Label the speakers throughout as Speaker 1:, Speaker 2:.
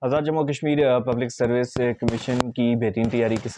Speaker 1: आज़ाद Jammu Kashmir public service commission की बेहतरीन तैयारी किस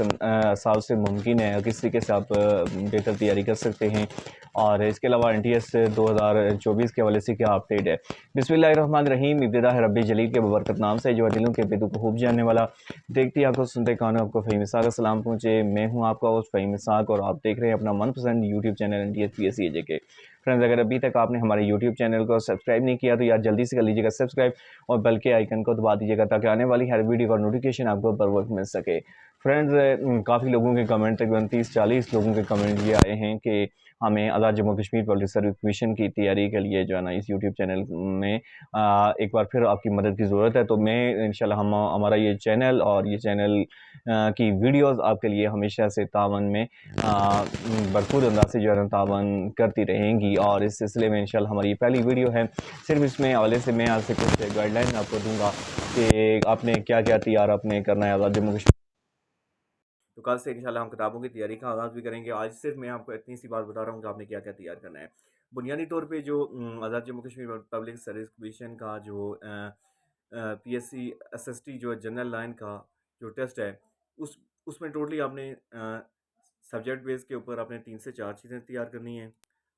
Speaker 1: साल से मुमकिन है, किस तरीके से आप बेहतर तैयारी कर सकते हैं, और इसके अलावा NTS 2024 के हवाले से क्या अपडेट है। बिस्मिल्लाहिर्रहमानिर्रहीम। इब्तिदा है रब्बी जलील के बबरकत नाम से जो दिलों के बेदू को खूब जानने वाला, देखती आपको सुनते कानों आपको फ़हीम इसाक सलाम पहुँचे। मैं हूँ आपका होस्ट फ़हीम इसाक और आप देख रहे हैं अपना मनपसंद YouTube channel NTS PSC AJ के। फ्रेंड्स, अगर अभी तक आपने हमारे यूट्यूब चैनल को सब्सक्राइब नहीं किया तो यार जल्दी से कर लीजिएगा सब्सक्राइब और बेल के आइकन को दबा दीजिएगा ताकि आने वाली हर वीडियो का नोटिफिकेशन आपको बर वक्त मिल सके। फ्रेंड्स, काफ़ी लोगों के कमेंट, तकरीबन 30-40 लोगों के कमेंट ये आए हैं कि हमें Azad Jammu Kashmir public service commission की तैयारी के लिए जो है ना इस यूट्यूब चैनल में एक बार फिर आपकी मदद की ज़रूरत है। तो मैं इंशाल्लाह हम हमारा ये चैनल और ये चैनल की वीडियोस आपके लिए हमेशा से तावन में भरपूर अंदाज से जो है ना तावन करती रहेंगी, और इस सिलसिले में इंशाल्लाह हमारी ये पहली वीडियो है। सिर्फ इसमें हवाले से मैं आज से कुछ गाइडलाइन आपको दूंगा कि आपने क्या क्या तैयार आपने करना है आज़ाद जम्मू कश्मीर। तो कल से इंशाल्लाह हम किताबों की तैयारी का आगाज़ भी करेंगे। आज सिर्फ मैं आपको इतनी सी बात बता रहा हूँ कि आपने क्या क्या तैयार करना है। बुनियादी तौर पे जो Azad Jammu Kashmir public service commission का जो PSC SST जो जनरल लाइन का जो टेस्ट है, उस उसमें टोटली आपने सब्जेक्ट बेस के ऊपर आपने 3 से 4 चीज़ें तैयार करनी हैं।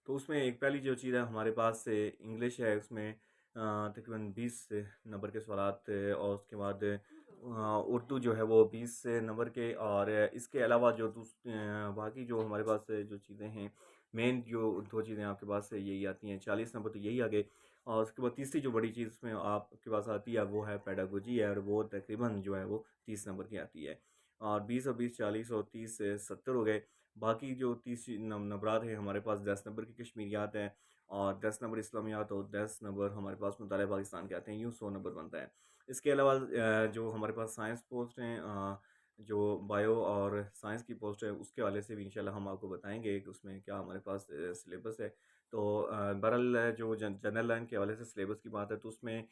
Speaker 1: तो उसमें एक पहली जो चीज़ है हमारे पास से इंग्लिश है, उसमें तकरीबन 20 नंबर के सवालात, और उसके बाद उर्दू जो है वो 20 नंबर के, और इसके अलावा जो बाकी जो हमारे पास जो चीज़ें हैं, मेन जो 2 चीज़ें आपके पास से यही आती हैं, 40 नंबर तो यही आ गए। और उसके बाद तीसरी जो बड़ी चीज़ उसमें आपके पास आती है वो है पेडागोजी है, और वो तकरीबन जो है वो 30 नंबर की आती है। और 20 और 20 40 और 30 से 70 हो गए। बाकी जो 30 नंबरात हैं हमारे पास 10 नंबर की कश्मीरियात हैं, और 10 नंबर इस्लामियात और 10 नंबर हमारे पास मुतालिब पाकिस्तान के आते हैं। यूँ 100 नंबर बनता है। इसके अलावा जो हमारे पास साइंस पोस्ट हैं, जो बायो और साइंस की पोस्ट है, उसके हवाले से भी इंशाल्लाह हम आपको बताएंगे कि उसमें क्या हमारे पास सिलेबस है। तो बहरहाल जो जनरल लाइन के हवाले से सिलेबस की बात है तो उसमें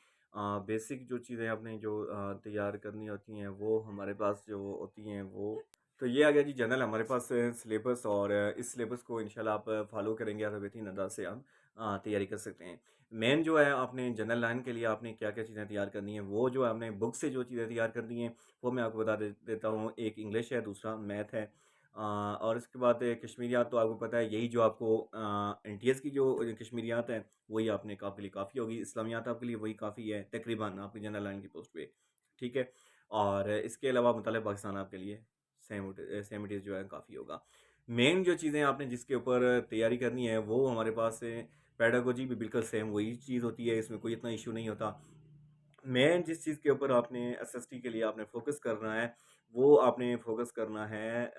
Speaker 1: बेसिक जो चीज़ें आपने जो तैयार करनी होती हैं वो हमारे पास जो होती हैं वो, तो ये आ गया जी जनरल हमारे पास सिलेबस। और इस सिलेबस को इंशाल्लाह आप फॉलो करेंगे और बेहतरीन अंदाज से आप तैयारी कर सकते हैं। मेन जो है आपने जनरल लाइन के लिए आपने क्या क्या चीज़ें तैयार करनी है, वो जो आपने बुक से जो चीज़ें तैयार करनी है वो मैं आपको बता देता हूँ। एक इंग्लिश है, दूसरा मैथ है, और इसके बाद कश्मीरियात तो आपको पता है, यही जो आपको NTS की जो कश्मीरियात है वही आपने आपके लिए काफ़ी होगी। इस्लामियात आपके लिए वही काफ़ी है तकरीबन आपकी जनरल लाइन की पोस्ट पे, ठीक है। और इसके अलावा मुतालिब पाकिस्तान आपके लिए सेम इट इज़ जो है काफ़ी होगा। मेन जो चीज़ें आपने जिसके ऊपर तैयारी करनी है वो हमारे पास पेडागोजी भी बिल्कुल सेम वही चीज़ होती है, इसमें कोई इतना इशू नहीं होता। मेन जिस चीज़ के ऊपर आपने SST के लिए आपने फ़ोकस करना है, वो आपने फ़ोकस करना है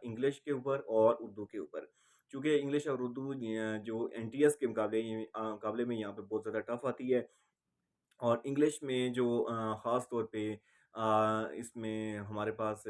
Speaker 1: इंग्लिश के ऊपर और उर्दू के ऊपर। चूँकि इंग्लिश और उर्दू जो NTS के मुकाबले में यहाँ पे बहुत ज़्यादा टफ़ आती है। और इंग्लिश में जो ख़ास तौर पे इसमें हमारे पास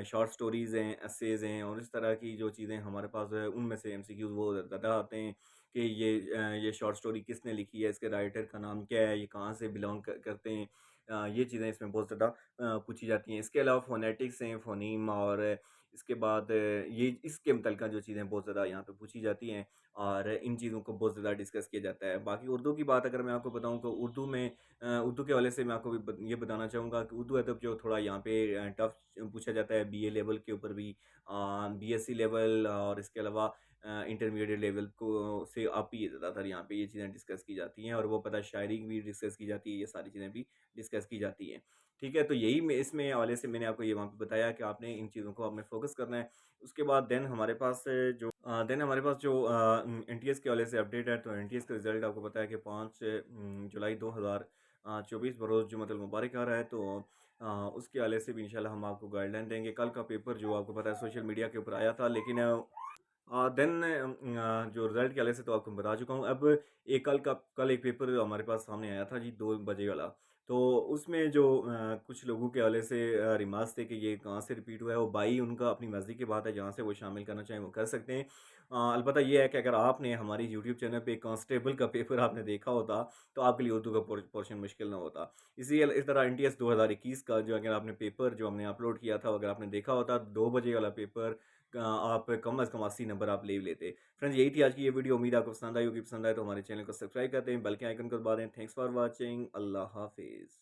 Speaker 1: शॉर्ट स्टोरीज़ हैं, एसेज़ हैं, और इस तरह की जो चीज़ें हमारे पास है उनमें से MCQs वो ज़्यादा आते हैं कि ये शॉर्ट स्टोरी किसने लिखी है, इसके राइटर का नाम क्या है, ये कहाँ से बिलॉन्ग करते हैं। ये चीज़ें इसमें बहुत ज़्यादा पूछी जाती हैं। इसके अलावा फ़ोनेटिक्स हैं, फ़ोनीम, और इसके बाद ये इसके मुतल्लिक़ जो चीज़ें बहुत ज़्यादा यहाँ पे पूछी जाती हैं, और इन चीज़ों को बहुत ज़्यादा डिस्कस किया जाता है। बाकी उर्दू की बात अगर मैं आपको बताऊँ तो उर्दू में उर्दू के हवाले से मैं आपको ये बताना चाहूँगा कि उर्दू अदब जो थोड़ा यहाँ पे टफ़ पूछा जाता है। BA लेवल के ऊपर भी, BSc लेवल, और इसके अलावा इंटरमीडिएट लेवल को से अप ही ज़्यादातर यहाँ पे ये चीज़ें डिस्कस की जाती हैं, और वो पता है शायरी भी डिस्कस की जाती है, ये सारी चीज़ें भी डिस्कस की जाती हैं। ठीक है, तो यही मैं इसमें हवाले से मैंने आपको ये वहाँ पे बताया कि आपने इन चीज़ों को आपने फ़ोकस करना है। उसके बाद देन हमारे पास जो NTS के हवाले से अपडेट है, तो NTS का रिज़ल्ट आपको पता है कि 5 जुलाई 2024 बरोज़ जुम्मतुल मुबारक आ रहा है। तो उसके हवाले से भी इंशाल्लाह हम आपको गाइडलाइन देंगे। कल का पेपर जो आपको पता है सोशल मीडिया के ऊपर आया था, लेकिन जो रिज़ल्ट के हवाले से तो आपको मैं बता चुका हूँ। अब कल एक पेपर हमारे पास सामने आया था जी 2 बजे वाला। तो उसमें जो कुछ लोगों के हवाले से रिमार्क्स थे कि ये कहाँ से रिपीट हुआ है, वो बाई उनका अपनी मर्ज़ी की बात है, जहाँ से वो शामिल करना चाहें वो कर सकते हैं। अलबत्ता ये है कि अगर आपने हमारी यूट्यूब चैनल पे कांस्टेबल का पेपर आपने देखा होता, तो आपके लिए उर्दू का पोर्शन मुश्किल ना होता। इस तरह NTS 2021 का जो अगर आपने पेपर जो हमने अपलोड किया था, अगर आपने देखा होता 2 बजे वाला पेपर, आप कम से कम 80 नंबर आप ले लेते। फ्रेंड्स, यही थी आज की ये वीडियो। उम्मीद आपको पसंद आई होगी। पसंद आए तो हमारे चैनल को सब्सक्राइब कर दें, बेल के आइकन को दबा दें। Thanks for watching. अल्लाह हाफिज़।